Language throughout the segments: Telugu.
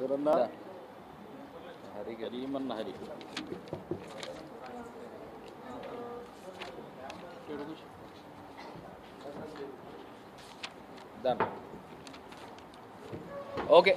సాగరన్న హరి కరీమన్న హరి డన్ ఓకే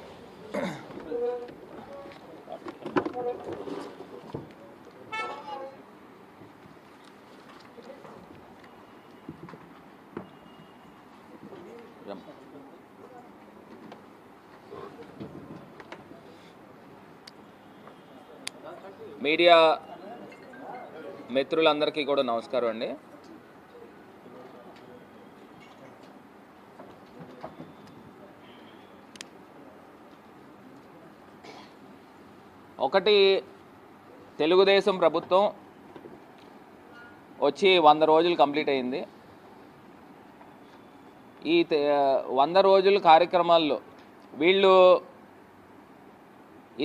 మీడియా మిత్రులందరికీ కూడా నమస్కారం అండి. ఒకటి, తెలుగుదేశం ప్రభుత్వం వచ్చి 100 రోజులు కంప్లీట్ అయింది. ఈ 100 రోజుల కార్యక్రమాల్లో వీళ్ళు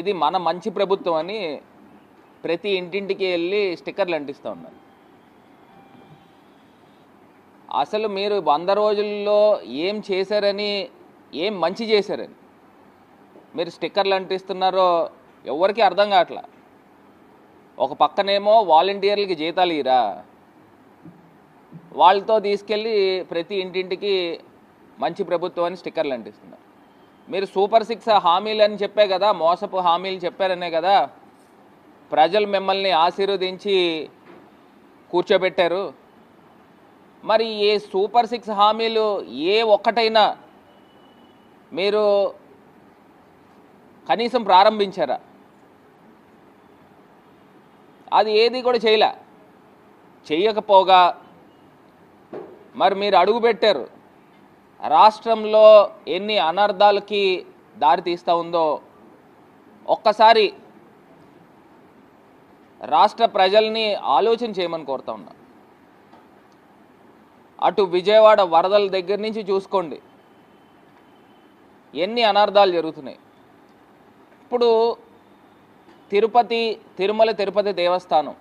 ఇది మన మంచి ప్రభుత్వం అని ప్రతి ఇంటింటికి వెళ్ళి స్టిక్కర్లు అంటిస్తూ ఉన్నారు. అసలు మీరు 100 రోజుల్లో ఏం చేశారని, ఏం మంచి చేశారని మీరు స్టిక్కర్లు అంటిస్తున్నారో ఎవరికి అర్థం కావట్లా. ఒక పక్కనేమో వాలంటీర్లకి జీతాలు ఇరా, వాళ్ళతో తీసుకెళ్ళి ప్రతి ఇంటింటికి మంచి ప్రభుత్వం అని స్టిక్కర్లు అంటిస్తున్నారు. మీరు సూపర్ 6 హామీలు అని చెప్పే కదా, మోసపు హామీలు చెప్పారనే కదా ప్రజలు మిమ్మల్ని ఆశీర్వదించి కూర్చోబెట్టారు. మరి ఏ సూపర్ 6 హామీలు ఏ ఒక్కటైనా మీరు కనీసం ప్రారంభించారా? అది ఏది కూడా చేయకపోగా మరి మీరు అడుగుపెట్టారు. రాష్ట్రంలో ఎన్ని అనర్థాలకి దారి తీస్తూ ఉందో ఒక్కసారి రాష్ట్ర ప్రజల్ని ఆలోచన చేయమని కోరుతా ఉన్నా. అటు విజయవాడ వరదల దగ్గర నుంచి చూసుకోండి, ఎన్ని అనర్థాలు జరుగుతున్నాయి. ఇప్పుడు తిరుపతి దేవస్థానం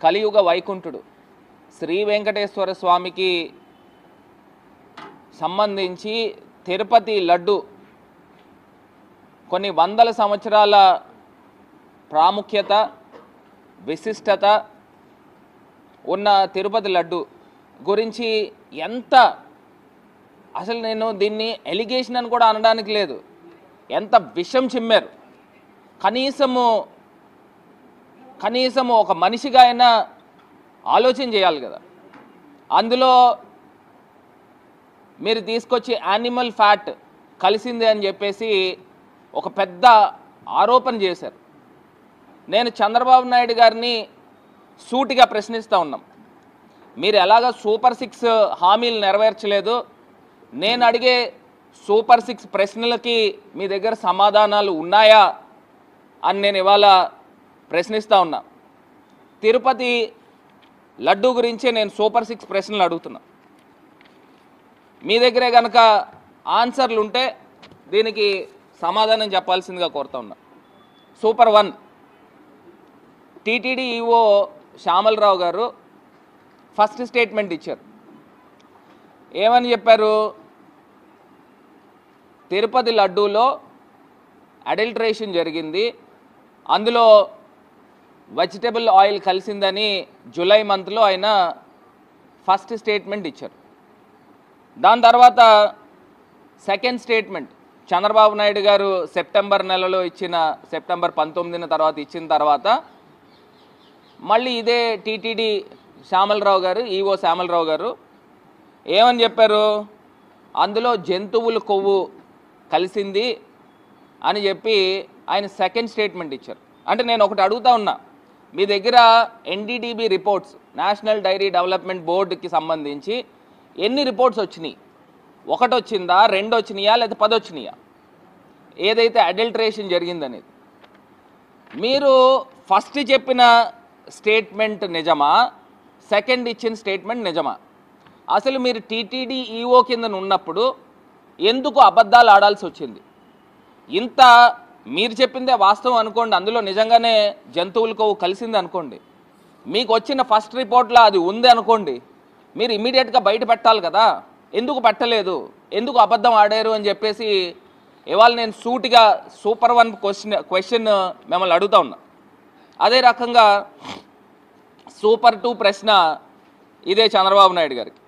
కలియుగ వైకుంఠుడు శ్రీ వెంకటేశ్వర స్వామికి సంబంధించి తిరుపతి లడ్డు కొన్ని వందల సంవత్సరాల ప్రాముఖ్యత, విశిష్టత ఉన్న తిరుపతి లడ్డు గురించి ఎంత, అసలు నేను దీన్ని ఎలిగేషన్ అని కూడా అనడానికి లేదు, ఎంత విషం చిమ్మారు. కనీసము ఒక మనిషిగా అయినా ఆలోచన చేయాలి కదా. అందులో మీరు తీసుకొచ్చి యానిమల్ ఫ్యాట్ కలిసింది అని చెప్పేసి ఒక పెద్ద ఆరోపణ చేశారు. నేను చంద్రబాబు నాయుడు గారిని సూటిగా ప్రశ్నిస్తూ ఉన్నాం. మీరు ఎలాగ సూపర్ 6 హామీలు నెరవేర్చలేదు, నేను అడిగే సూపర్ 6 ప్రశ్నలకి మీ దగ్గర సమాధానాలు ఉన్నాయా అని నేను ఇవాళ ప్రశ్నిస్తూ ఉన్నా. తిరుపతి లడ్డు గురించే నేను సూపర్ 6 ప్రశ్నలు అడుగుతున్నా. మీ దగ్గరే కనుక ఆన్సర్లు ఉంటే దీనికి సమాధానం చెప్పాల్సిందిగా కోరుతా ఉన్నా. సూపర్ 1, టీటీడీ ఈఓ శ్యామలరావు గారు ఫస్ట్ స్టేట్మెంట్ ఇచ్చారు. ఏమని చెప్పారు? తిరుపతి లడ్డూలో అడల్టరేషన్ జరిగింది, అందులో వెజిటబుల్ ఆయిల్ కలిసిందని జూలై మంత్లో ఆయన ఫస్ట్ స్టేట్మెంట్ ఇచ్చారు. దాని తర్వాత సెకండ్ స్టేట్మెంట్ చంద్రబాబు నాయుడు గారు సెప్టెంబర్ నెలలో సెప్టెంబర్ 19న తర్వాత ఇచ్చిన తర్వాత మళ్ళీ ఇదే టీటీడీ శ్యామలరావు గారు, ఈఓ శ్యామలరావు గారు ఏమని చెప్పారు? అందులో జంతువుల కొవ్వు కలిసింది అని చెప్పి ఆయన సెకండ్ స్టేట్మెంట్ ఇచ్చారు. అంటే నేను ఒకటి అడుగుతా ఉన్నా, మీ దగ్గర NDDB reports, national dairy development బోర్డుకి సంబంధించి ఎన్ని రిపోర్ట్స్ వచ్చినాయి? 1 వచ్చిందా, 2 వచ్చినాయా, లేదా 10 వచ్చినాయా? ఏదైతే అడల్టరేషన్ జరిగిందనేది మీరు ఫస్ట్ చెప్పిన స్టేట్మెంట్ నిజమా, సెకండ్ ఇచ్చిన స్టేట్మెంట్ నిజమా? అసలు మీరు టీటీడీ ఈఓ కింద ఉన్నప్పుడు ఎందుకు అబద్ధాలు ఆడాల్సి వచ్చింది? ఇంత మీరు చెప్పిందే వాస్తవం అనుకోండి, అందులో నిజంగానే జంతువులకు కలిసింది అనుకోండి, మీకు వచ్చిన ఫస్ట్ రిపోర్ట్లో అది ఉంది అనుకోండి, మీరు ఇమీడియట్గా బయట పెట్టాలి కదా. ఎందుకు పెట్టలేదు, ఎందుకు అబద్ధం ఆడారు అని చెప్పేసి ఇవాళ నేను సూటిగా సూపర్ 1 క్వశ్చన్ మిమ్మల్ని అడుగుతా ఉన్నా. అదే రకంగా సూపర్ 2 ప్రశ్న ఇదే చంద్రబాబు నాయుడు గారికి.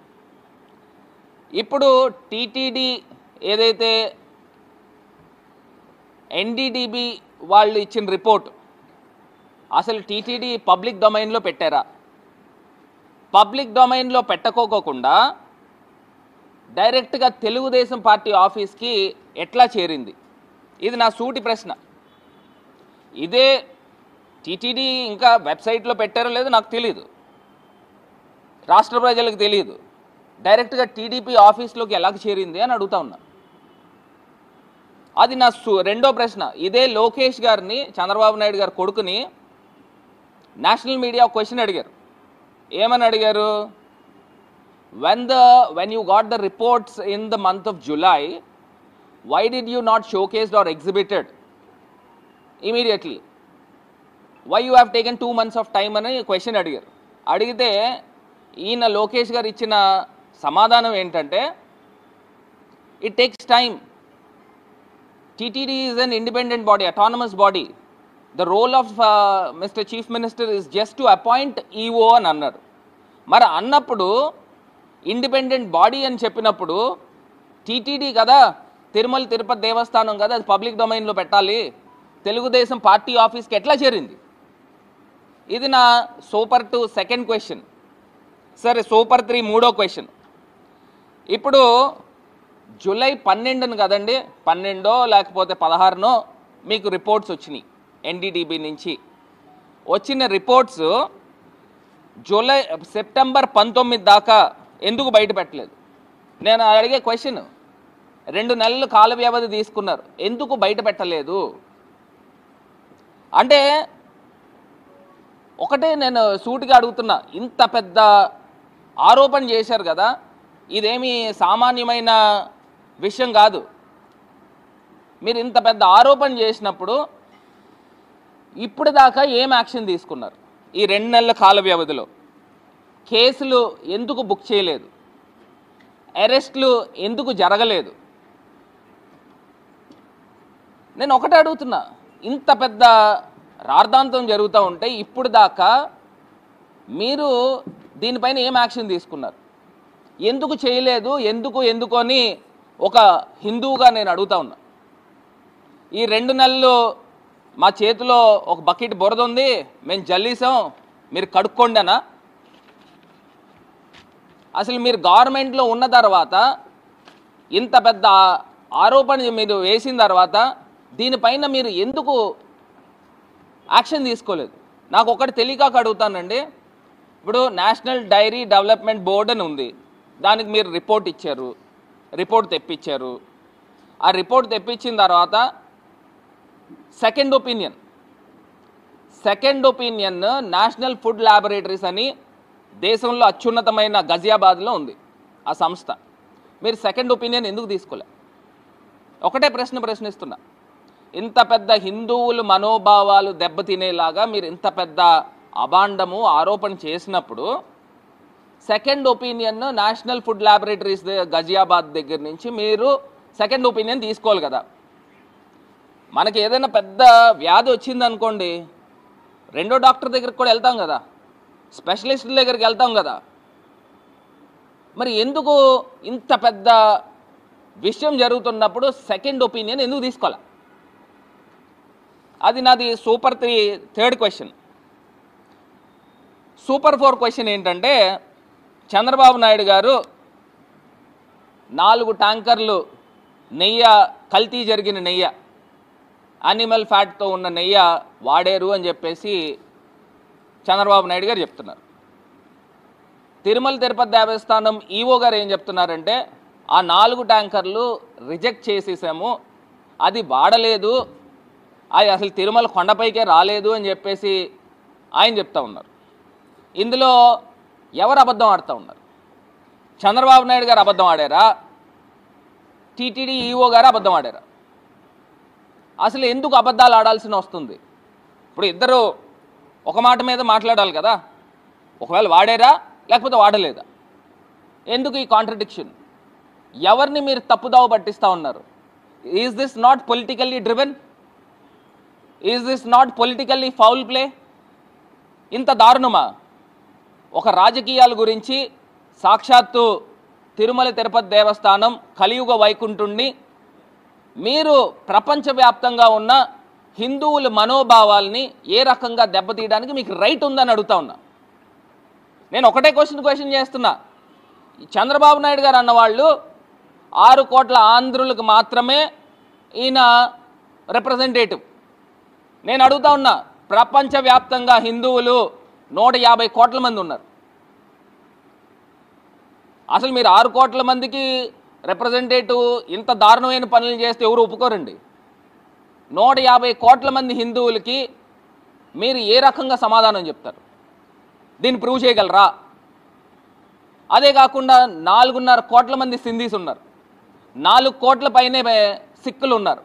ఇప్పుడు టీటీడీ ఏదైతే ఎన్డీడీబీ వాళ్ళు ఇచ్చిన రిపోర్ట్ అసలు టీటీడీ పబ్లిక్ డొమైన్లో పెట్టారా? పబ్లిక్ డొమైన్లో పెట్టకోకుండా డైరెక్ట్గా తెలుగుదేశం పార్టీ ఆఫీస్కి ఎట్లా చేరింది? ఇది నా సూటి ప్రశ్న. ఇదే టీటీడీ ఇంకా వెబ్సైట్లో పెట్టారో లేదో నాకు తెలియదు, రాష్ట్ర ప్రజలకు తెలియదు. డైరెక్ట్గా టీడీపీ ఆఫీస్లోకి ఎలా చేరింది అని అడుగుతా ఉన్నా. అది నా రెండో ప్రశ్న. ఇదే లోకేష్ గారిని, చంద్రబాబు నాయుడు గారి కొడుకుని నేషనల్ మీడియా క్వశ్చన్ అడిగారు. ఏమని అడిగారు? when you got the reports in the month of July, why did you not showcased or exhibited immediately? Why you have taken 2 months of time అని క్వశ్చన్ అడిగారు. అడిగితే ఈయన లోకేష్ గారు ఇచ్చిన సమాధానం ఏంటంటే, it takes time. TTD is an independent body, autonomous body. The role of Mr. Chief Minister is just to appoint EO అని అన్నారు. మరి అన్నప్పుడు ఇండిపెండెంట్ బాడీ అని చెప్పినప్పుడు టీటీడీ కదా, తిరుమల తిరుపతి దేవస్థానం కదా, అది పబ్లిక్ డొమైన్లో పెట్టాలి. తెలుగుదేశం పార్టీ ఆఫీస్కి ఎట్లా చేరింది? ఇది నా సూపర్ 2 సెకండ్ క్వశ్చన్. సరే, సూపర్ 3 మూడో క్వశ్చన్. ఇప్పుడు జూలై 12 కదండి, 12 లేకపోతే 16 మీకు రిపోర్ట్స్ వచ్చినాయి ఎన్డీడీబీ నుంచి. వచ్చిన రిపోర్ట్స్ సెప్టెంబర్ 19 దాకా ఎందుకు బయట పెట్టలేదు? నేను అడిగే క్వశ్చన్. 2 నెలలు కాల వ్యవధి తీసుకున్నారు, ఎందుకు బయట పెట్టలేదు? అంటే ఒకటే నేను సూటిగా అడుగుతున్నా, ఇంత పెద్ద ఆరోపణ చేశారు కదా, ఇదేమీ సామాన్యమైన విషయం కాదు. మీరు ఇంత పెద్ద ఆరోపణ చేసినప్పుడు ఇప్పుడు దాకా ఏం యాక్షన్ తీసుకున్నారు? ఈ 2 నెలల కాల వ్యవధిలో కేసులు ఎందుకు బుక్ చేయలేదు? అరెస్టులు ఎందుకు జరగలేదు? నేను ఒకటే అడుగుతున్నా, ఇంత పెద్ద రార్థాంతం జరుగుతూ ఉంటే ఇప్పుడు దాకా మీరు దీనిపైన ఏం యాక్షన్ తీసుకున్నారు? ఎందుకు చేయలేదు? ఎందుకు అని ఒక హిందువుగా నేను అడుగుతా ఉన్నా. ఈ 2 నెలలు మా చేతిలో ఒక బకెట్ బురద ఉంది, మేము జల్లీసాం, మీరు కడుక్కోండనా? అసలు మీరు గవర్నమెంట్లో ఉన్న తర్వాత ఇంత పెద్ద ఆరోపణ మీరు వేసిన తర్వాత దీనిపైన మీరు ఎందుకు యాక్షన్ తీసుకోలేదు? నాకు ఒకటి తెలియక అడుగుతానండి. ఇప్పుడు నేషనల్ డైరీ డెవలప్మెంట్ బోర్డు అని ఉంది, దానికి మీరు రిపోర్ట్ ఇచ్చారు, రిపోర్ట్ తెప్పించారు. ఆ రిపోర్ట్ తెప్పించిన తర్వాత second opinion national food laboratories అని దేశంలో అత్యున్నతమైన గజియాబాద్లో ఉంది ఆ సంస్థ. మీరు సెకండ్ ఒపీనియన్ ఎందుకు తీసుకోలే? ఒకటే ప్రశ్నిస్తున్నా. ఇంత పెద్ద హిందువులు మనోభావాలు దెబ్బతినేలాగా మీరు ఇంత పెద్ద అభాండము ఆరోపణ చేసినప్పుడు second opinion national food laboratories Ghaziabad దగ్గర నుంచి మీరు సెకండ్ ఒపీనియన్ తీసుకోవాలి కదా. మనకి ఏదైనా పెద్ద వ్యాధి వచ్చిందనుకోండి, 2వ డాక్టర్ దగ్గరికి కూడా వెళ్తాం కదా, స్పెషలిస్టుల దగ్గరికి వెళ్తాం కదా. మరి ఎందుకు ఇంత పెద్ద విషయం జరుగుతున్నప్పుడు సెకండ్ ఒపీనియన్ ఎందుకు తీసుకోవాలి? అది నాది super 3 third question. Super 4 question ఏంటంటే, చంద్రబాబు నాయుడు గారు 4 ట్యాంకర్లు నెయ్యి, కల్తీ జరిగిన నెయ్యి, యానిమల్ ఫ్యాట్తో ఉన్న నెయ్యి వాడారు అని చెప్పేసి చంద్రబాబు నాయుడు గారు చెప్తున్నారు. తిరుమల తిరుపతి దేవస్థానం ఈవో గారు ఏం చెప్తున్నారంటే, ఆ 4 ట్యాంకర్లు రిజెక్ట్ చేసేసాము, అది వాడలేదు, అది అసలు తిరుమల కొండపైకే రాలేదు అని చెప్పేసి ఆయన చెప్తా ఉన్నారు. ఇందులో ఎవరు అబద్ధం ఆడుతూ ఉన్నారు? చంద్రబాబు నాయుడు గారు అబద్ధం ఆడారా? టీటీడీ ఈఓ గారు అబద్ధం ఆడారా? అసలు ఎందుకు అబద్ధాలు ఆడాల్సిన వస్తుంది? ఇప్పుడు ఇద్దరు ఒక మాట మీద మాట్లాడాలి కదా. ఒకవేళ వాడారా లేకపోతే వాడలేదా? ఎందుకు ఈ కాంట్రడిక్షన్? ఎవరిని మీరు తప్పుదావ పట్టిస్తూ ఉన్నారు? Is this not politically driven? Is this not politically foul play? ఇంత దారుణమా? ఒక రాజకీయాల గురించి సాక్షాత్తు తిరుమల తిరుపతి దేవస్థానం కలియుగ వైకుంఠుణ్ణి మీరు ప్రపంచవ్యాప్తంగా ఉన్న హిందువుల మనోభావాల్ని ఏ రకంగా దెబ్బతీయడానికి మీకు రైట్ ఉందని అడుగుతా ఉన్నా. నేను ఒకటే క్వశ్చన్ చేస్తున్నా. చంద్రబాబు నాయుడు గారు అన్నవాళ్ళు 6 కోట్ల ఆంధ్రులకు మాత్రమే ఈయన రిప్రజెంటేటివ్. నేను అడుగుతా ఉన్నా, ప్రపంచవ్యాప్తంగా హిందువులు 150 కోట్ల మంది ఉన్నారు. అసలు మీరు 6 కోట్ల మందికి రిప్రజెంటేటివ్ ఇంత దారుణమైన పనులు చేస్తే ఎవరు ఒప్పుకోరండి. 150 కోట్ల మంది హిందువులకి మీరు ఏ రకంగా సమాధానం చెప్తారు? దీన్ని ప్రూవ్ చేయగలరా? అదే కాకుండా 4.5 కోట్ల మంది సింధీస్ ఉన్నారు, 4 కోట్ల పైనే సిక్కులు ఉన్నారు,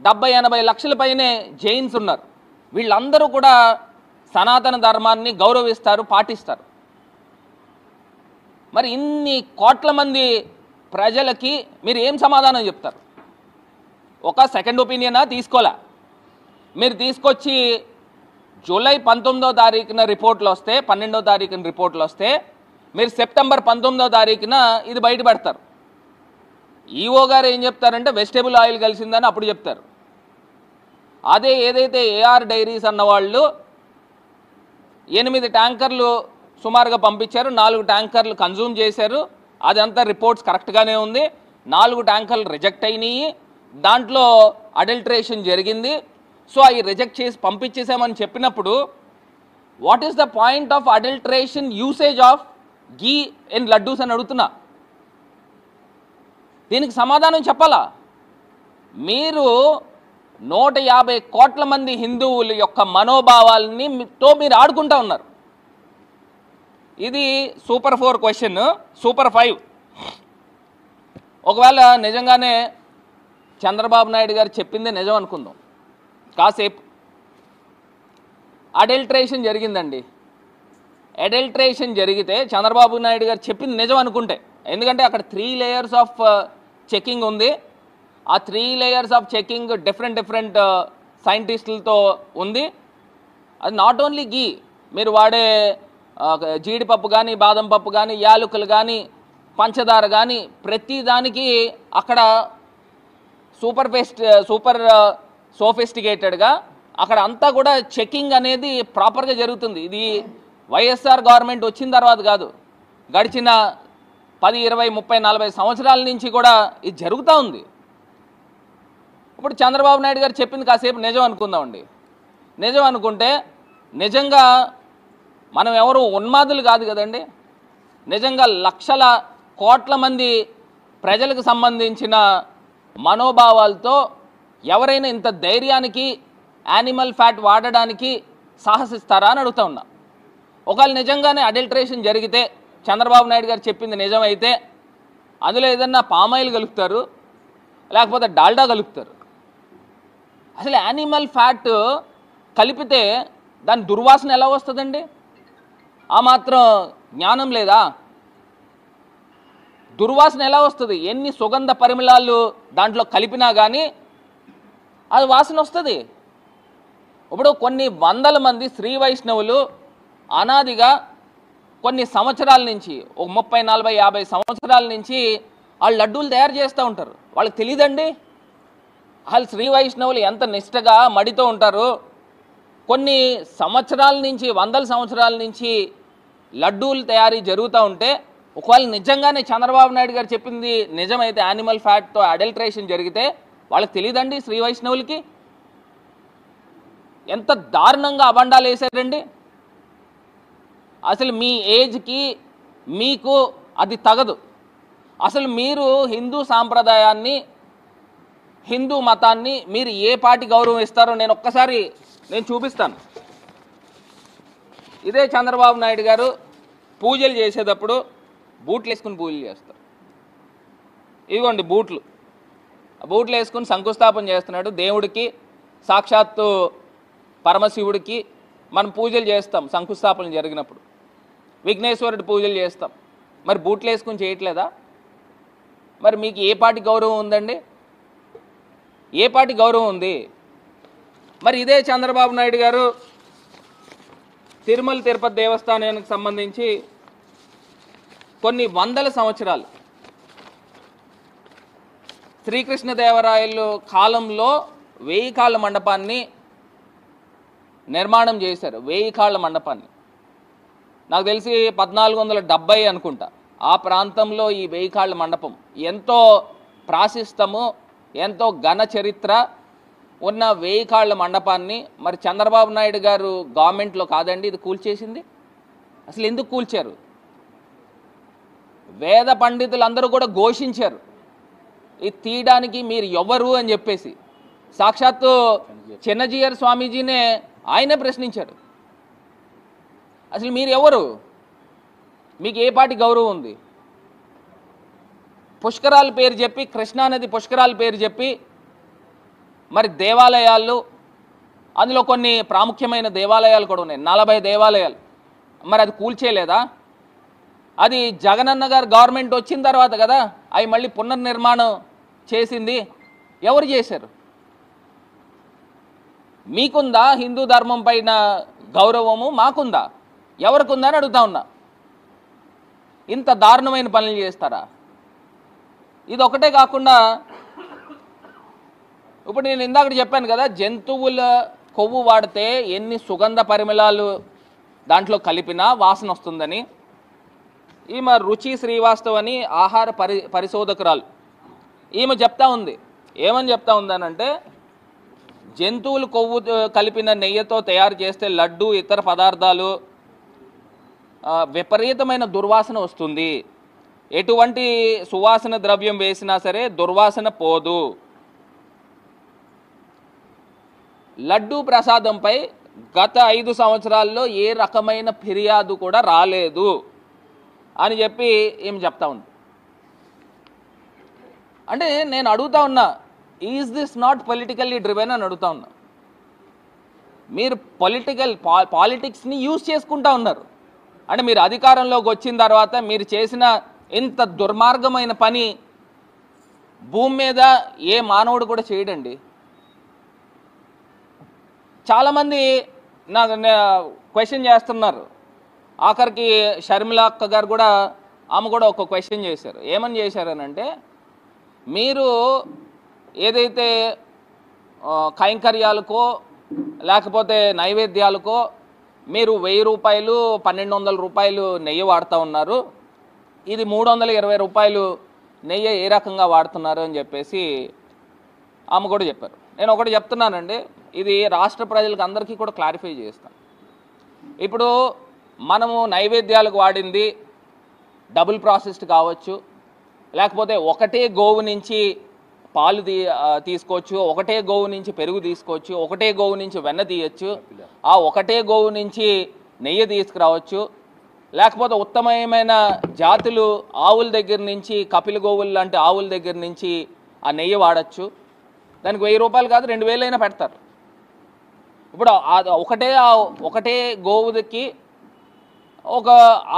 70-80 లక్షల పైనే జైన్స్ ఉన్నారు. వీళ్ళందరూ కూడా సనాతన ధర్మాన్ని గౌరవిస్తారు, పాటిస్తారు. మరి ఇన్ని కోట్ల మంది ప్రజలకి మీరు ఏం సమాధానం చెప్తారు? ఒక సెకండ్ ఒపీనియనా తీసుకోలే. మీరు తీసుకొచ్చి జూలై 19వ తారీఖున రిపోర్ట్లు వస్తే, 12వ తారీఖున రిపోర్ట్లు వస్తే, మీరు సెప్టెంబర్ 19వ తారీఖున ఇది బయటపెడతారు. ఈఓ గారు ఏం చెప్తారంటే వెజిటేబుల్ ఆయిల్ కలిసిందని అప్పుడు చెప్తారు. అదే ఏదైతే ఏఆర్ డైరీస్ అన్నవాళ్ళు 8 ట్యాంకర్లు సుమారుగా పంపించారు, 4 ట్యాంకర్లు కన్జ్యూమ్ చేశారు. అదంతా రిపోర్ట్స్ కరెక్ట్గానే ఉంది. 4 ట్యాంకర్లు రిజెక్ట్ అయినాయి, దాంట్లో అడల్ట్రేషన్ జరిగింది. సో అవి రిజెక్ట్ చేసి పంపించేసామని చెప్పినప్పుడు what is the point of adulteration usage of ghee in laddoos అని అడుగుతున్నా. దీనికి సమాధానం చెప్పాలా? మీరు 150 కోట్ల మంది హిందువుల యొక్క మనోభావాలని మీరు ఆడుకుంటా ఉన్నారు. ఇది సూపర్ 4 క్వశ్చన్. సూపర్ 5, ఒకవేళ నిజంగానే చంద్రబాబు నాయుడు గారు చెప్పిందే నిజం అనుకుందాం కాసేపు. అడల్ట్రేషన్ జరిగిందండి. అడల్ట్రేషన్ జరిగితే చంద్రబాబు నాయుడు గారు చెప్పింది నిజం అనుకుంటే, ఎందుకంటే అక్కడ 3 లేయర్స్ ఆఫ్ చెకింగ్ ఉంది. ఆ 3 లేయర్స్ ఆఫ్ చెకింగ్ డిఫరెంట్ సైంటిస్టులతో ఉంది. అది నాట్ ఓన్లీ గీ, మీరు వాడే జీడిపప్పు కానీ, బాదం పప్పు కానీ, యాలకులు కానీ, పంచదార కానీ, ప్రతి దానికి అక్కడ సూపర్ సోఫిస్టికేటెడ్గా అక్కడ అంతా కూడా చెకింగ్ అనేది ప్రాపర్గా జరుగుతుంది. ఇది వైఎస్ఆర్ గవర్నమెంట్ వచ్చిన తర్వాత కాదు, గడిచిన 10, 20, 30, 40 సంవత్సరాల నుంచి కూడా ఇది జరుగుతూ ఉంది. ఇప్పుడు చంద్రబాబు నాయుడు గారు చెప్పింది కాసేపు నిజం అనుకుందామండి. నిజం అనుకుంటే నిజంగా మనం ఎవరు ఉన్మాదులు కాదు కదండి. నిజంగా లక్షల కోట్ల మంది ప్రజలకు సంబంధించిన మనోభావాలతో ఎవరైనా ఇంత ధైర్యానికి యానిమల్ ఫ్యాట్ వాడడానికి సాహసిస్తారా అని అడుగుతా ఉన్నా. ఒకవేళ నిజంగానే అడల్ట్రేషన్ జరిగితే, చంద్రబాబు నాయుడు గారు చెప్పింది నిజమైతే, అందులో ఏదన్నా పామాయిల్ కలుపుతారు, లేకపోతే డాల్డా కలుపుతారు. అసలు యానిమల్ ఫ్యాట్ కలిపితే దాని దుర్వాసన ఎలా వస్తుందండి? ఆ మాత్రం జ్ఞానం లేదా? దుర్వాసన ఎలా వస్తుంది? ఎన్ని సుగంధ పరిమళాలు దాంట్లో కలిపినా కానీ అది వాసన వస్తుంది. ఇప్పుడు కొన్ని వందల మంది శ్రీ వైష్ణవులు అనాదిగా కొన్ని సంవత్సరాల నుంచి, ఒక 30, 40, 50 సంవత్సరాల నుంచి వాళ్ళు లడ్డూలు తయారు చేస్తూ ఉంటారు. వాళ్ళకి తెలియదండి వాళ్ళు శ్రీ వైష్ణవులు ఎంత నిష్టగా మడితో ఉంటారు. కొన్ని సంవత్సరాల నుంచి, వందల సంవత్సరాల నుంచి లడ్డూలు తయారీ జరుగుతూ ఉంటే, ఒకవేళ నిజంగానే చంద్రబాబు నాయుడు గారు చెప్పింది నిజమైతే, యానిమల్ ఫ్యాట్తో అడల్ట్రేషన్ జరిగితే వాళ్ళకి తెలియదండి శ్రీ వైష్ణవులకి? ఎంత దారుణంగా అబండాలు వేశారండి. అసలు మీ ఏజ్కి మీకు అది తగదు. అసలు మీరు హిందూ సాంప్రదాయాన్ని, హిందూ మతాన్ని మీరు ఏ పార్టీ గౌరవం ఇస్తారో నేను చూపిస్తాను. ఇదే చంద్రబాబు నాయుడు గారు పూజలు చేసేటప్పుడు బూట్లు వేసుకుని పూజలు చేస్తారు. ఇదిగోండి బూట్లు వేసుకుని శంకుస్థాపన చేస్తున్నాడు దేవుడికి, సాక్షాత్తు పరమశివుడికి మనం పూజలు చేస్తాం. శంకుస్థాపన జరిగినప్పుడు విఘ్నేశ్వరుడి పూజలు చేస్తాం. మరి బూట్లు వేసుకుని చేయట్లేదా? మరి మీకు ఏ పార్టీ గౌరవం ఉందండి? ఏ పాటి గౌరవం ఉంది? మరి ఇదే చంద్రబాబు నాయుడు గారు తిరుమల తిరుపతి దేవస్థానానికి సంబంధించి కొన్ని వందల సంవత్సరాలు శ్రీకృష్ణదేవరాయలు కాలంలో 1000 కాళ్ళ మండపాన్ని నిర్మాణం చేశారు. 1000 కాళ్ళ మండపాన్ని నాకు తెలిసి 1470 అనుకుంటా. ఆ ప్రాంతంలో ఈ 1000 కాళ్ళ మండపం ఎంతో ప్రాశస్తము, ఎంతో ఘన చరిత్ర ఉన్న 1000 కాళ్ళ మండపాన్ని మరి చంద్రబాబు నాయుడు గారు గవర్నమెంట్లో కాదండి ఇది కూల్చేసింది. అసలు ఎందుకు కూల్చారు? వేద పండితులందరూ కూడా ఘోషించారు ఇది తీయడానికి మీరు ఎవరు అని చెప్పేసి. సాక్షాత్తు చిన్నజీయర్ స్వామీజీనే ఆయనే ప్రశ్నించారు. అసలు మీరు ఎవరు? మీకు ఏ పాటి గౌరవం ఉంది? పుష్కరాల పేరు చెప్పి, కృష్ణానది పుష్కరాల పేరు చెప్పి మరి దేవాలయాలు, అందులో కొన్ని ప్రాముఖ్యమైన దేవాలయాలు కూడా ఉన్నాయి, 40 దేవాలయాలు. మరి అది కూల్చేయలేదా? అది జగనన్న గారు గవర్నమెంట్ వచ్చిన తర్వాత కదా అవి మళ్ళీ పునర్నిర్మాణం చేసింది. ఎవరు చేశారు? మీకుందా హిందూ ధర్మం పైన గౌరవము? మాకుందా? ఎవరికుందా అని అడుగుతా ఉన్నా. ఇంత దారుణమైన పనులు చేస్తారా? ఇది ఒకటే కాకుండా ఇప్పుడు నేను ఇందాక చెప్పాను కదా, జంతువుల కొవ్వు వాడితే ఎన్ని సుగంధ పరిమళాలు దాంట్లో కలిపినా వాసన వస్తుందని. ఈమె రుచి శ్రీవాస్తవ్ అని ఆహార పరిశోధకురాలు ఈమె చెప్తా ఉంది. ఏమని చెప్తా ఉందనంటే, జంతువులు కొవ్వు కలిపిన నెయ్యితో తయారు చేస్తే లడ్డు ఇతర పదార్థాలు విపరీతమైన దుర్వాసన వస్తుంది. ఎటువంటి సువాసన ద్రవ్యం వేసినా సరే దుర్వాసన పోదు. లడ్డూ ప్రసాదంపై గత 5 సంవత్సరాల్లో ఏ రకమైన ఫిర్యాదు కూడా రాలేదు అని చెప్పి ఏం చెప్తా ఉంది. అంటే నేను అడుగుతా ఉన్నా, is this not politically driven అని అడుగుతా ఉన్నా. మీరు పాలిటిక్స్ని యూజ్ చేసుకుంటా ఉన్నారు. అంటే మీరు అధికారంలోకి వచ్చిన తర్వాత మీరు చేసిన ఇంత దుర్మార్గమైన పని భూమి మీద ఏ మానవుడు కూడా చేయడండి. చాలామంది నాకు క్వశ్చన్ చేస్తున్నారు. ఆఖరికి షర్మిల అక్క గారు కూడా ఆమె కూడా ఒక క్వశ్చన్ చేశారు. ఏమని చేశారనంటే, మీరు ఏదైతే కైంకర్యాలకో లేకపోతే నైవేద్యాలకో మీరు 1000 రూపాయలు 1200 రూపాయలు నెయ్యి వాడుతూ ఉన్నారు, ఇది 320 రూపాయలు నెయ్యి ఏ రకంగా వాడుతున్నారు అని చెప్పేసి ఆమె కూడా చెప్పారు. నేను ఒకటి చెప్తున్నానండి, ఇది రాష్ట్ర ప్రజలకు అందరికీ కూడా క్లారిఫై చేస్తాను. ఇప్పుడు మనము నైవేద్యాలకు వాడింది డబుల్ ప్రాసెస్డ్ కావచ్చు, లేకపోతే ఒకటే గోవు నుంచి పాలు తీసుకోవచ్చు, ఒకటే గోవు నుంచి పెరుగు తీసుకోవచ్చు, ఒకటే గోవు నుంచి వెన్న తీయచ్చు, ఆ ఒకటే గోవు నుంచి నెయ్యి తీసుకురావచ్చు, లేకపోతే ఉత్తమమైన జాతులు ఆవుల దగ్గర నుంచి కపిల గోవులు లాంటి ఆవుల దగ్గర నుంచి ఆ నెయ్యి వాడచ్చు. దానికి 1000 రూపాయలు కాదు 2000 అయినా పెడతారు. ఇప్పుడు ఒకటే గోవుకి ఒక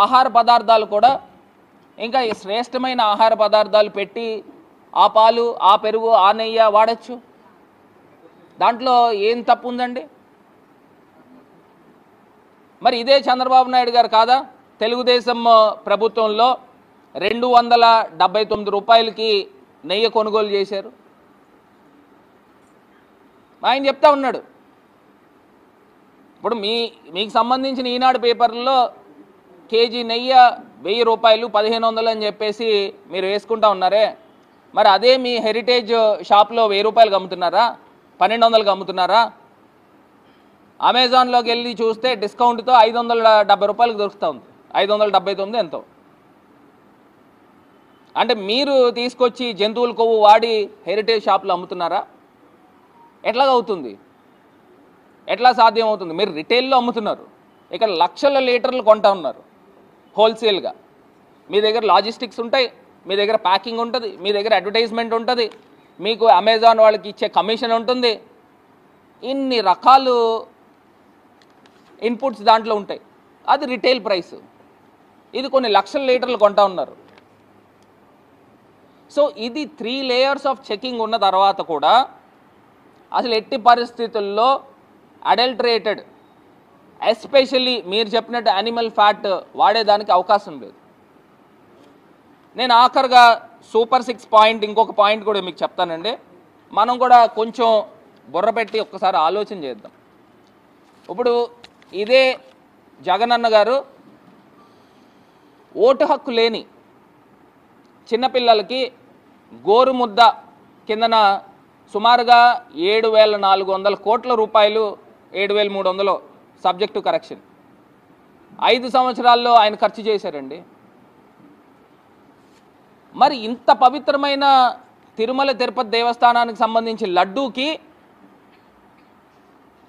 ఆహార పదార్థాలు కూడా ఇంకా శ్రేష్టమైన ఆహార పదార్థాలు పెట్టి ఆ పాలు, ఆ పెరుగు, ఆ నెయ్యి వాడచ్చు. దాంట్లో ఏం తప్పు ఉందండి? మరి ఇదే చంద్రబాబు నాయుడు గారు కాదా తెలుగుదేశం ప్రభుత్వంలో 279 రూపాయలకి నెయ్యి కొనుగోలు చేశారు? ఆయన చెప్తా ఉన్నాడు. ఇప్పుడు మీకు సంబంధించిన ఈనాడు పేపర్లో కేజీ నెయ్యి 1000 రూపాయలు 1500 అని చెప్పేసి మీరు వేసుకుంటా ఉన్నారే, మరి అదే మీ హెరిటేజ్ షాప్లో 1000 రూపాయలకు అమ్ముతున్నారా, 1200కి అమ్ముతున్నారా? అమెజాన్లోకి వెళ్ళి చూస్తే డిస్కౌంట్తో 570 రూపాయలకు దొరుకుతూ ఉంది, 579 ఎంతో. అంటే మీరు తీసుకొచ్చి జంతువుల కొవ్వు వాడి హెరిటేజ్ షాప్లో అమ్ముతున్నారా? ఎట్లాగవుతుంది? ఎట్లా సాధ్యం అవుతుంది? మీరు రిటైల్లో అమ్ముతున్నారు, ఇక్కడ లక్షల లీటర్లు కొంటా ఉన్నారు హోల్సేల్గా. మీ దగ్గర లాజిస్టిక్స్ ఉంటాయి, మీ దగ్గర ప్యాకింగ్ ఉంటుంది, మీ దగ్గర అడ్వర్టైజ్మెంట్ ఉంటుంది, మీకు అమెజాన్ వాళ్ళకి ఇచ్చే కమిషన్ ఉంటుంది, ఇన్ని రకాలు ఇన్పుట్స్ దాంట్లో ఉంటాయి. అది రిటైల్ ప్రైస్. ఇది కొన్ని లక్షల లీటర్లు కొంటా ఉన్నారు. సో ఇది 3 లేయర్స్ ఆఫ్ చెకింగ్ ఉన్న తర్వాత కూడా అసలు ఎట్టి పరిస్థితుల్లో అడల్టరేటెడ్ ఎస్పెషల్లీ మీరు చెప్పినట్టు యానిమల్ ఫ్యాట్ వాడేదానికి అవకాశం లేదు. నేను ఆఖరిగా సూపర్ 6 పాయింట్ ఇంకొక పాయింట్ కూడా మీకు చెప్తానండి. మనం కూడా కొంచెం బుర్ర పెట్టి ఒక్కసారి ఆలోచన చేద్దాం. ఇప్పుడు ఇదే జగనన్న గారు ఓటు హక్కు లేని చిన్నపిల్లలకి గోరుముద్ద కిందన సుమారుగా 7,400 కోట్ల రూపాయలు, 7,300 సబ్జెక్టు కరెక్షన్ 5 సంవత్సరాల్లో ఆయన ఖర్చు చేశారండి. మరి ఇంత పవిత్రమైన తిరుమల తిరుపతి దేవస్థానానికి సంబంధించి లడ్డూకి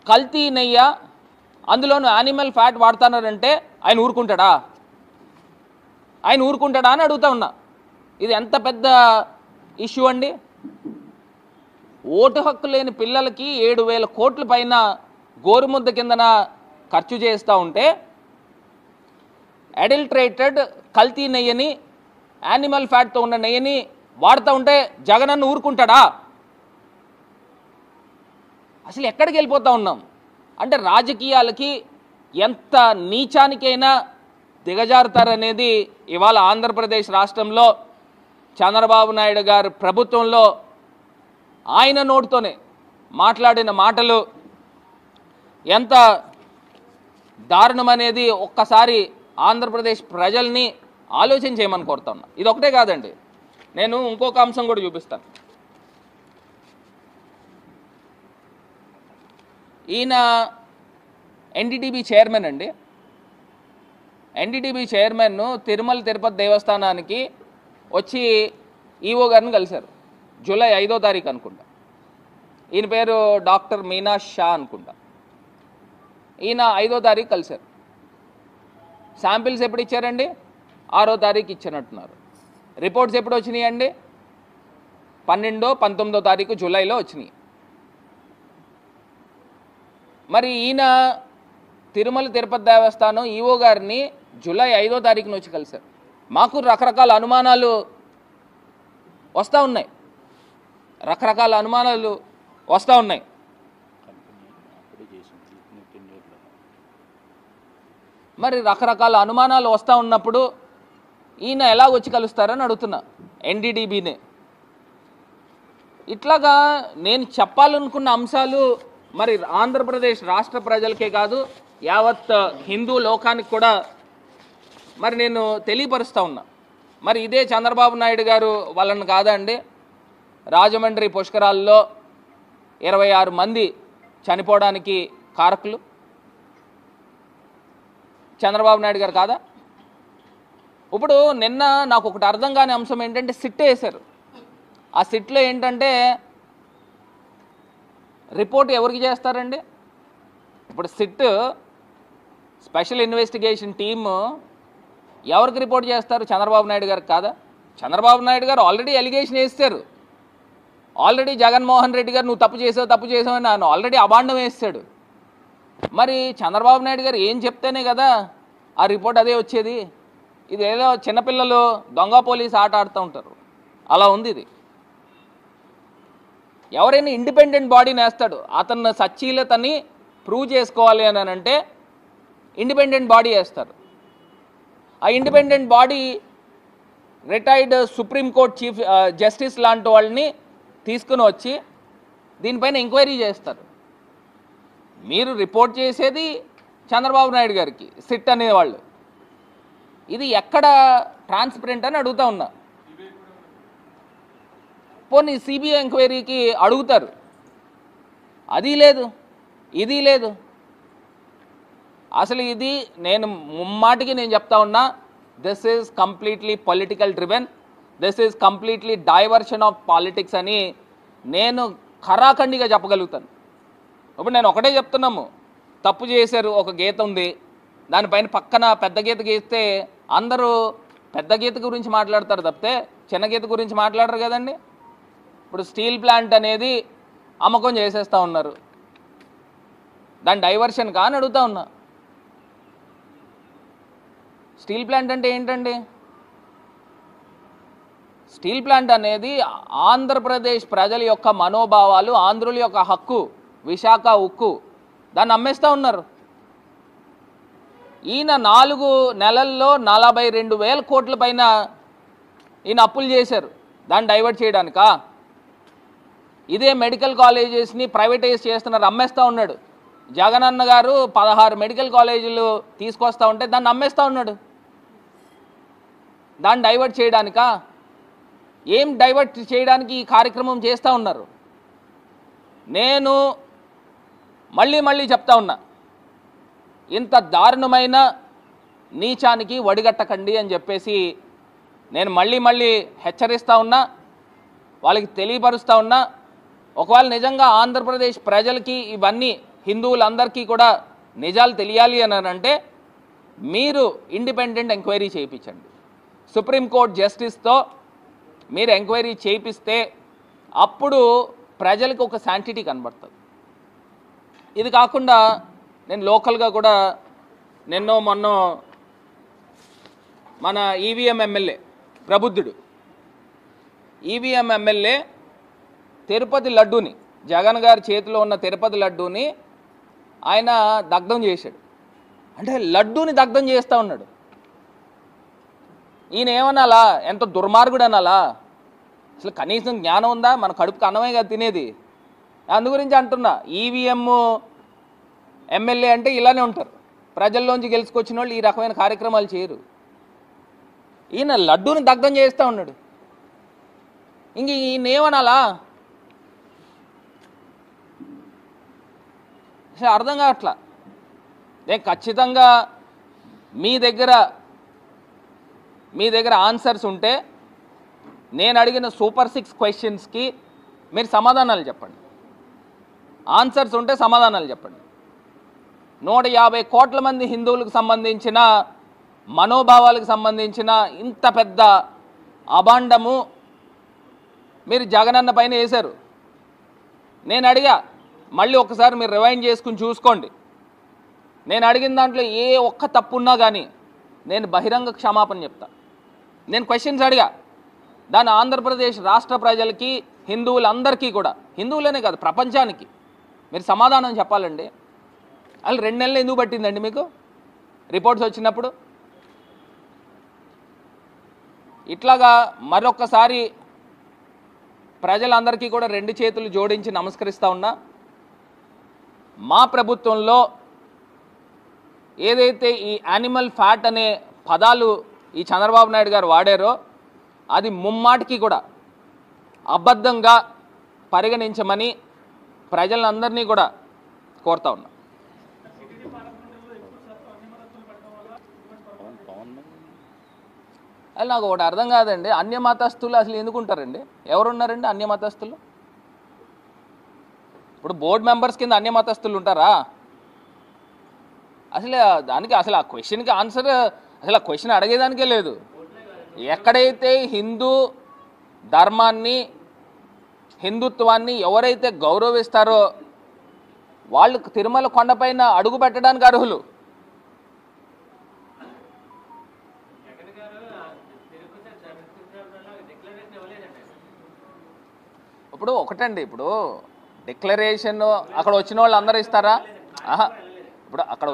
కల్తీ నెయ్యి, అందులోనూ యానిమల్ ఫ్యాట్ వాడుతున్నారంటే ఆయన ఊరుకుంటాడా? ఆయన ఊరుకుంటాడా అని అడుగుతా ఉన్నా. ఇది ఎంత పెద్ద ఇష్యూ అండి. ఓటు హక్కు లేని పిల్లలకి 7,000 కోట్ల పైన గోరుముద్ద కిందన ఖర్చు చేస్తూ ఉంటే అడల్టరేటెడ్ కల్తీ నెయ్యని, యానిమల్ ఫ్యాట్తో ఉన్న నెయ్యని వాడుతూ ఉంటే జగనన్న ఊరుకుంటాడా? అసలు ఎక్కడికి వెళ్ళిపోతూ ఉన్నాం అంటే రాజకీయాలకి ఎంత నీచానికైనా దిగజారుతారనేది ఇవాళ ఆంధ్రప్రదేశ్ రాష్ట్రంలో చంద్రబాబు నాయుడు గారు ప్రభుత్వంలో ఆయన నోటితోనే మాట్లాడిన మాటలు ఎంత దారుణమనేది ఒక్కసారి ఆంధ్రప్రదేశ్ ప్రజల్ని ఆలోచన చేయమని కోరుతా ఉన్నా. ఇది ఒకటే కాదండి, నేను ఇంకొక అంశం కూడా చూపిస్తాను. ఈయన ఎన్డీటీవీ చైర్మన్ అండి. ఎన్డీటీవీ చైర్మన్ తిరుమల తిరుపతి దేవస్థానానికి వచ్చి ఈఓ గారిని కలిశారు. జూలై 5వ తారీఖు అనుకుంటా. ఈయన పేరు డాక్టర్ మీనా షా అనుకుంటా. ఈయన 5వ తారీఖు కలిశారు. శాంపిల్స్ ఎప్పుడు ఇచ్చారండి? 6వ తారీఖు ఇచ్చినట్టున్నారు. రిపోర్ట్స్ ఎప్పుడు వచ్చినాయండి? 12, 19వ తారీఖు జూలైలో వచ్చినాయి. మరి ఈయన తిరుమల తిరుపతి దేవస్థానం ఈఓ గారిని జూలై 5వ తారీఖున వచ్చి కలిశారు. మాకు రకరకాల అనుమానాలు వస్తూ ఉన్నాయి. మరి రకరకాల అనుమానాలు వస్తూ ఉన్నప్పుడు ఈయన ఎలా వచ్చి కలుస్తారని అడుగుతున్నా ఎన్డీటీబీని. ఇట్లాగా నేను చెప్పాలనుకున్న అంశాలు మరి ఆంధ్రప్రదేశ్ రాష్ట్ర ప్రజలకే కాదు, యావత్ హిందూ లోకానికి కూడా మరి నేను తెలియపరుస్తూ ఉన్నా. మరి ఇదే చంద్రబాబు నాయుడు గారు వాళ్ళని కాదా అండి రాజమండ్రి పుష్కరాల్లో 26 మంది చనిపోవడానికి కారకులు? చంద్రబాబు నాయుడు గారు కాదా? ఇప్పుడు నిన్న నాకు ఒకటి అర్థం కాని అంశం ఏంటంటే సిట్ వేశారు. ఆ సిట్లో ఏంటంటే రిపోర్ట్ ఎవరికి చేస్తారండి? ఇప్పుడు సిట్ స్పెషల్ ఇన్వెస్టిగేషన్ టీమ్ ఎవరికి రిపోర్ట్ చేస్తారు? చంద్రబాబు నాయుడు గారికి కాదా? చంద్రబాబు నాయుడు గారు ఆల్రెడీ ఎలిగేషన్ వేస్తారు. ఆల్రెడీ జగన్మోహన్ రెడ్డి గారు నువ్వు తప్పు చేసావు అని ఆయన ఆల్రెడీ అబాండం వేస్తాడు. మరి చంద్రబాబు నాయుడు గారు ఏం చెప్తేనే కదా ఆ రిపోర్ట్ అదే వచ్చేది. ఇది ఏదో చిన్నపిల్లలు దొంగ పోలీస్ ఆట ఆడుతూ ఉంటారు, అలా ఉంది ఇది. ఎవరైనా ఇండిపెండెంట్ బాడీని వేస్తాడు. అతను సచ్చీలతని ప్రూవ్ చేసుకోవాలి అని అంటే ఇండిపెండెంట్ బాడీ వేస్తారు. ఆ independent body retired supreme court chief justice లాంటి వాళ్ళని తీసుకుని వచ్చి దీనిపైన ఎంక్వైరీ చేస్తారు. మీరు రిపోర్ట్ చేసేది చంద్రబాబు నాయుడు గారికి సిట్ అనేవాళ్ళు. ఇది ఎక్కడ ట్రాన్స్పరెంట్ అని అడుగుతా ఉన్నా. పోనీ సిబిఐ ఎంక్వైరీకి అడుగుతారు, అది లేదు, ఇది లేదు. అసలు ఇది నేను ముమ్మాటికి నేను చెప్తా ఉన్నా, this is completely political driven, this is completely diversion of politics అని నేను ఖరాఖండిగా చెప్పగలుగుతాను. ఇప్పుడు నేను ఒకటే చెప్తున్నాము, తప్పు చేశారు, ఒక గీత ఉంది, దానిపైన పక్కన పెద్ద గీత గీస్తే అందరూ పెద్ద గీత గురించి మాట్లాడతారు తప్పితే చిన్న గీత గురించి మాట్లాడరు కదండి. ఇప్పుడు స్టీల్ ప్లాంట్ అనేది అమ్మకం చేసేస్తూ ఉన్నారు, దాని డైవర్షన్ కానీ అడుగుతా ఉన్నా. స్టీల్ ప్లాంట్ అంటే ఏంటండి? స్టీల్ ప్లాంట్ అనేది ఆంధ్రప్రదేశ్ ప్రజల యొక్క మనోభావాలు, ఆంధ్రుల యొక్క హక్కు, విశాఖ ఉక్కు, దాన్ని అమ్మేస్తూ ఉన్నారు. ఈయన 4 నెలల్లో 42,000 కోట్ల పైన ఈయన అప్పులు చేశారు. దాన్ని డైవర్ట్ చేయడానికా? ఇదే మెడికల్ కాలేజెస్ని ప్రైవేటైజ్ చేస్తున్నారు, అమ్మేస్తూ ఉన్నాడు. జగనన్న గారు 16 మెడికల్ కాలేజీలు తీసుకొస్తూ ఉంటే దాన్ని అమ్మేస్తూ ఉన్నాడు. దాన్ని డైవర్ట్ చేయడానికా? ఏం డైవర్ట్ చేయడానికి ఈ కార్యక్రమం చేస్తూ ఉన్నారు? నేను మళ్ళీ చెప్తా ఉన్నా, ఇంత దారుణమైన నీచానికి వడిగట్టకండి అని చెప్పేసి నేను మళ్ళీ హెచ్చరిస్తూ ఉన్నా, వాళ్ళకి తెలియపరుస్తూ ఉన్నా. ఒకవేళ నిజంగా ఆంధ్రప్రదేశ్ ప్రజలకి ఇవన్నీ, హిందువులందరికీ కూడా నిజాలు తెలియాలి అని అంటే మీరు ఇండిపెండెంట్ ఎంక్వైరీ చేయించండి. సుప్రీంకోర్టు జస్టిస్తో మీరు ఎంక్వైరీ చేయిస్తే అప్పుడు ప్రజలకు ఒక శాంటిటీ కనబడుతుంది. ఇది కాకుండా నేను లోకల్గా కూడా మొన్న మన ఈవీఎం ఎమ్మెల్యే ప్రబుద్ధుడు, ఈవీఎం ఎమ్మెల్యే తిరుపతి లడ్డూని, జగన్ గారి చేతిలో ఉన్న తిరుపతి లడ్డూని ఆయన దగ్ధం చేశాడు. అంటే లడ్డూని దగ్ధం చేస్తూ ఉన్నాడు. ఈయన ఏమనాలా? ఎంత దుర్మార్గుడు అనాలా? అసలు కనీసం జ్ఞానం ఉందా? మన కడుపుకి అన్నమే కదా తినేది. అందు గురించి అంటున్నా, ఈవీఎం ఎమ్మెల్యే అంటే ఇలానే ఉంటారు. ప్రజల్లోంచి గెలుచుకొచ్చిన వాళ్ళు ఈ రకమైన కార్యక్రమాలు చేయరు. ఈయన లడ్డూని దగ్ధం చేస్తూ ఉన్నాడు. ఇంక ఈయన ఏమనాలా? అసలు అర్థం కావట్లా. నేను ఖచ్చితంగా మీ దగ్గర ఆన్సర్స్ ఉంటే నేను అడిగిన సూపర్ 6 క్వశ్చన్స్కి మీరు సమాధానాలు చెప్పండి. ఆన్సర్స్ ఉంటే సమాధానాలు చెప్పండి. 150 కోట్ల మంది హిందువులకు సంబంధించిన మనోభావాలకు సంబంధించిన ఇంత పెద్ద అభాండము మీరు జగనన్న పైన వేశారు. నేను అడిగా, మళ్ళీ ఒకసారి మీరు రివైండ్ చేసుకుని చూసుకోండి. నేను అడిగిన దాంట్లో ఏ ఒక్క తప్పు ఉన్నా కానీ నేను బహిరంగ క్షమాపణ చెప్తా. నేను క్వశ్చన్స్ అడిగా, దాని ఆంధ్రప్రదేశ్ రాష్ట్ర ప్రజలకి, హిందువులందరికీ కూడా, హిందువులనే కాదు ప్రపంచానికి మీరు సమాధానం చెప్పాలండి. అసలు 2 నెలలు ఎందుకు పట్టిందండి మీకు రిపోర్ట్స్ వచ్చినప్పుడు? ఇట్లాగా మరొకసారి ప్రజలందరికీ కూడా 2 చేతులు జోడించి నమస్కరిస్తూ ఉన్నా. మా ప్రభుత్వంలో ఏదైతే ఈ యానిమల్ ఫ్యాట్ అనే పదాలు ఈ చంద్రబాబు నాయుడు గారు వాడారో అది ముమ్మాటికి కూడా అబద్ధంగా పరిగణించమని ప్రజలందరినీ కూడా కోరుతా ఉన్నా. అది నాకు ఒకటి అర్థం కాదండి, అన్యమతస్థులు అసలు ఎందుకుంటారండి? ఎవరున్నారండి అన్యమతస్థులు? ఇప్పుడు బోర్డు మెంబర్స్ కింద అన్యమతస్థులు ఉంటారా? అసలు దానికి అసలు ఆ క్వశ్చన్కి ఆన్సర్, అసలు ఆ క్వశ్చన్ అడిగేదానికే లేదు. ఎక్కడైతే హిందూ ధర్మాన్ని, హిందుత్వాన్ని ఎవరైతే గౌరవిస్తారో వాళ్ళు తిరుమల కొండపైన అడుగు పెట్టడానికి అర్హులు. ఇప్పుడు ఒకటండి, ఇప్పుడు డిక్లరేషన్ అక్కడ వచ్చిన వాళ్ళు అందరూ ఇస్తారా? ఆహా, ఇప్పుడు అక్కడ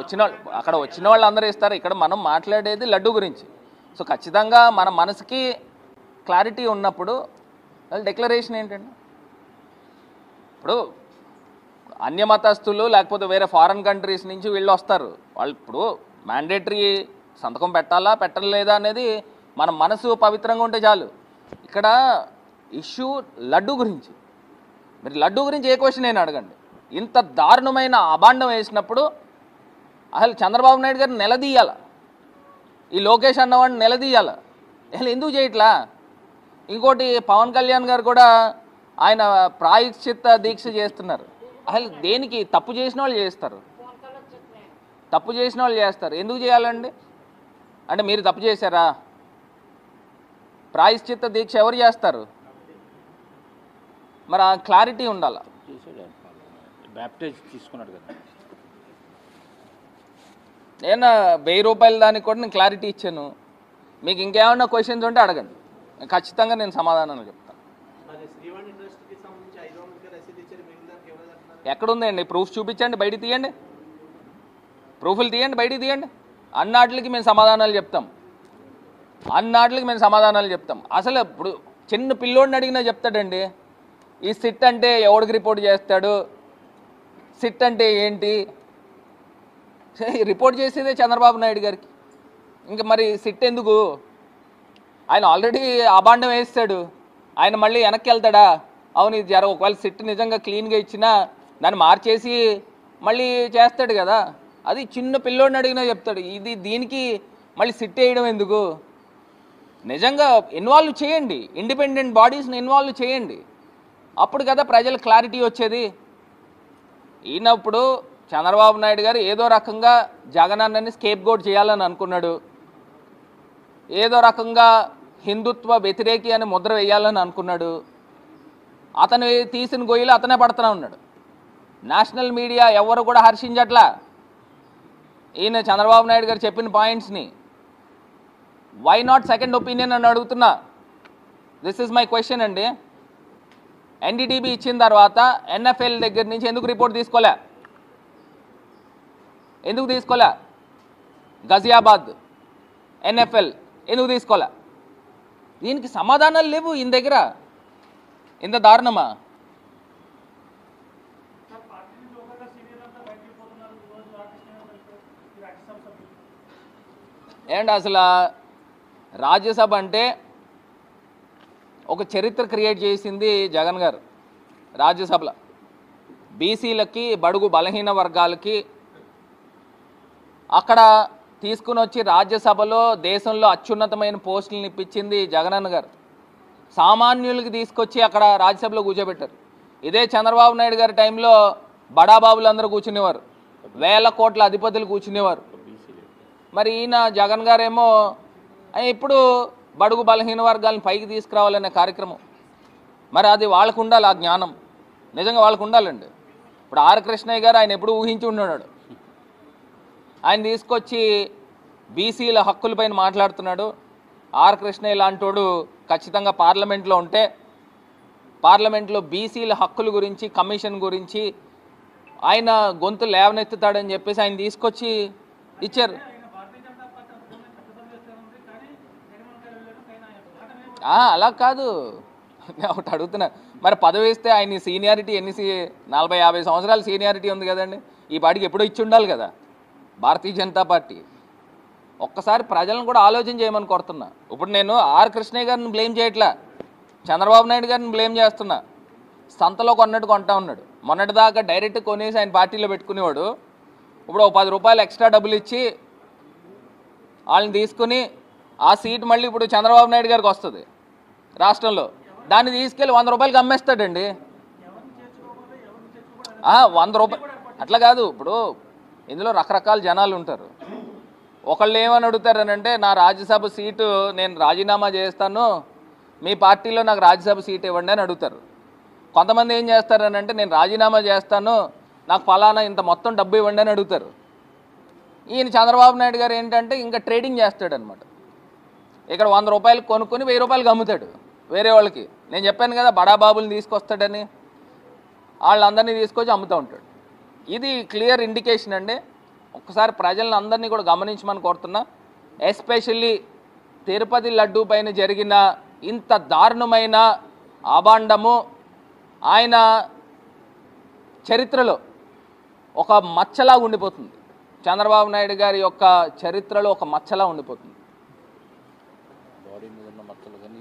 వచ్చిన వాళ్ళు అందరూ ఇస్తారు. ఇక్కడ మనం మాట్లాడేది లడ్డు గురించి. సో ఖచ్చితంగా మన మనసుకి క్లారిటీ ఉన్నప్పుడు డిక్లరేషన్ ఏంటండి? ఇప్పుడు అన్యమతస్థులు లేకపోతే వేరే ఫారెన్ కంట్రీస్ నుంచి వీళ్ళు వస్తారు. వాళ్ళు ఇప్పుడు మ్యాండేటరీ సంతకం పెట్టాలా పెట్టలేదా అనేది మన మనసు పవిత్రంగా ఉంటే చాలు. ఇక్కడ ఇష్యూ లడ్డు గురించి. మీరు లడ్డు గురించి ఏ క్వశ్చన్ అయినా అడగండి. ఇంత దారుణమైన అభాండం వేసినప్పుడు అసలు చంద్రబాబు నాయుడు గారిని నిలదీయాల, ఈ లోకేష్ అన్నవాడిని నిలదీయాల. అసలు ఎందుకు చేయట్లా? ఇంకోటి పవన్ కళ్యాణ్ గారు కూడా ఆయన ప్రాయశ్చిత్త దీక్ష చేస్తున్నారు. అసలు దేనికి? తప్పు చేసిన వాళ్ళు చేస్తారు, తప్పు చేసిన వాళ్ళు చేస్తారు. ఎందుకు చేయాలండి? అంటే మీరు తప్పు చేశారా? ప్రాయశ్చిత్త దీక్ష ఎవరు చేస్తారు? మరి ఆ క్లారిటీ ఉండాలి. బ్యాప్టైజ్ తీసుకున్నాడు కదా. నేను 1000 రూపాయల దానికి కూడా నేను క్లారిటీ ఇచ్చాను. మీకు ఇంకేమన్నా క్వశ్చన్స్ ఉంటే అడగండి. ఖచ్చితంగా నేను సమాధానాలు చెప్తాను. ఎక్కడుందండి ప్రూఫ్? చూపించండి, బయటికి తీయండి, ప్రూఫ్లు తీయండి, బయటికి తీయండి. అన్నాటికి మేము సమాధానాలు చెప్తాం, అన్నాటికి మేము సమాధానాలు చెప్తాం. అసలు ఇప్పుడు చిన్న పిల్లోడిని అడిగినా చెప్తాడండి. ఈ సిట్ అంటే ఎవడికి రిపోర్ట్ చేస్తాడు, సిట్ అంటే ఏంటి? రిపోర్ట్ చేసేదే చంద్రబాబు నాయుడు గారికి, ఇంకా మరి సిట్ ఎందుకు? ఆయన ఆల్రెడీ అబాండం వేస్తాడు, ఆయన మళ్ళీ వెనక్కి వెళ్తాడా? అవును ఇది ఒకవేళ సిట్ నిజంగా క్లీన్గా ఇచ్చినా దాన్ని మార్చేసి మళ్ళీ చేస్తాడు కదా. అది చిన్న పిల్లోడిని అడిగినా చెప్తాడు. దీనికి మళ్ళీ సిట్ వేయడం ఎందుకు? నిజంగా ఇన్వాల్వ్ చేయండి, ఇండిపెండెంట్ బాడీస్ని ఇన్వాల్వ్ చేయండి, అప్పుడు కదా ప్రజలకు క్లారిటీ వచ్చేది. ఈయనప్పుడు చంద్రబాబు నాయుడు గారు ఏదో రకంగా జగనన్నని స్కేప్ గోట్ చేయాలని అనుకున్నాడు, ఏదో రకంగా హిందుత్వ వ్యతిరేకి అని ముద్ర వేయాలని అనుకున్నాడు. అతను తీసిన గొయ్యలు అతనే పడుతూనే ఉన్నాడు. నేషనల్ మీడియా ఎవరు కూడా హర్షించట్లా ఈయన చంద్రబాబు నాయుడు గారు చెప్పిన పాయింట్స్ని. వై నాట్ సెకండ్ ఒపీనియన్ అని అడుగుతున్నా. దిస్ ఇస్ మై క్వశ్చన్ అండి. ఎన్డీటీబీ ఇచ్చిన తర్వాత ఎన్ఎఫ్ఎల్ దగ్గర నుంచి ఎందుకు రిపోర్ట్ తీసుకోలే? ఎందుకు తీసుకోలే? గజియాబాద్ ఎన్ఎఫ్ఎల్ ఎందుకు తీసుకోలే? దీనికి సమాధానాలు లేవు ఈయన దగ్గర. ఇంత దారుణమా? ఏంటి అసలు రాజ్యసభ అంటే ఒక చరిత్ర క్రియేట్ చేసింది జగన్ గారు. రాజ్యసభలో బీసీలకి, బడుగు బలహీన వర్గాలకి అక్కడ తీసుకుని వచ్చి రాజ్యసభలో దేశంలో అత్యున్నతమైన పోస్టులను ఇప్పించింది జగనన్న గారు. సామాన్యులకి తీసుకొచ్చి అక్కడ రాజ్యసభలో కూర్చోబెట్టారు. ఇదే చంద్రబాబు నాయుడు గారి టైంలో బడాబాబులు అందరూ కూర్చునేవారు, వేల కోట్ల అధిపతులు కూర్చునేవారు. మరి ఈయన జగన్ గారేమో ఇప్పుడు బడుగు బలహీన వర్గాలను పైకి తీసుకురావాలనే కార్యక్రమం. మరి అది వాళ్ళకు ఉండాలి, ఆ జ్ఞానం నిజంగా వాళ్ళకు ఉండాలండి. ఇప్పుడు ఆర్ కృష్ణయ్య గారు ఆయన ఎప్పుడు ఊహించి ఉన్నాడు, ఆయన తీసుకొచ్చి బీసీల హక్కులపైన మాట్లాడుతున్నాడు. ఆర్ కృష్ణయ్య లాంటోడు ఖచ్చితంగా పార్లమెంట్లో ఉంటే పార్లమెంట్లో బీసీల హక్కుల గురించి, కమిషన్ గురించి ఆయన గొంతు లేవనెత్తుతాడని చెప్పేసి ఆయన తీసుకొచ్చి ఇచ్చారు. అలా కాదు, ఒకటి అడుగుతున్నా, మరి పదవి ఇస్తే ఆయన సీనియారిటీ ఎన్ని 40-50 సంవత్సరాల సీనియారిటీ ఉంది కదండి. ఈ పార్టీకి ఎప్పుడో ఇచ్చి ఉండాలి కదా భారతీయ జనతా పార్టీ. ఒక్కసారి ప్రజలను కూడా ఆలోచన చేయమని కోరుతున్నా. ఇప్పుడు నేను ఆర్ కృష్ణయ్య గారిని బ్లేమ్ చేయట్లా, చంద్రబాబు నాయుడు గారిని బ్లేమ్ చేస్తున్నా. సంతలో కొన్నట్టు కొంటా ఉన్నాడు. మొన్నటిదాకా డైరెక్ట్ కొనేసి ఆయన పార్టీలో పెట్టుకునేవాడు. ఇప్పుడు ఒక 10 రూపాయలు ఎక్స్ట్రా డబ్బులు ఇచ్చి వాళ్ళని తీసుకుని ఆ సీట్ మళ్ళీ ఇప్పుడు చంద్రబాబు నాయుడు గారికి వస్తుంది రాష్ట్రంలో. దాన్ని తీసుకెళ్ళి 100 రూపాయలకి అమ్మేస్తాడండి. 100 రూపాయలు అట్లా కాదు. ఇప్పుడు ఇందులో రకరకాల జనాలు ఉంటారు. ఒకళ్ళు ఏమని అడుగుతారనంటే, నా రాజ్యసభ సీటు నేను రాజీనామా చేస్తాను, మీ పార్టీలో నాకు రాజ్యసభ సీట్ ఇవ్వండి అని అడుగుతారు. కొంతమంది ఏం చేస్తారనంటే, నేను రాజీనామా చేస్తాను, నాకు ఫలానా ఇంత మొత్తం డబ్బు ఇవ్వండి అని అడుగుతారు. ఈయన చంద్రబాబు నాయుడు గారు ఏంటంటే ఇంకా ట్రేడింగ్ చేస్తాడనమాట. ఇక్కడ 100 రూపాయలు కొనుక్కొని 1000 రూపాయలకి అమ్ముతాడు వేరే వాళ్ళకి. నేను చెప్పాను కదా బడాబాబుని తీసుకొస్తాడని, వాళ్ళందరినీ తీసుకొచ్చి అమ్ముతూ ఉంటాడు. ఇది క్లియర్ ఇండికేషన్ అండి. ఒక్కసారి ప్రజలను అందరినీ కూడా గమనించమని కోరుతున్నా. ఎస్పెషల్లీ తిరుపతి లడ్డూ పైన జరిగిన ఇంత దారుణమైన అబాండము ఆయన చరిత్రలో ఒక మచ్చలా ఉండిపోతుంది. చంద్రబాబు నాయుడు గారి యొక్క చరిత్రలో ఒక మచ్చలా ఉండిపోతుంది. బాడీ మీద ఉన్న మచ్చలు కానీ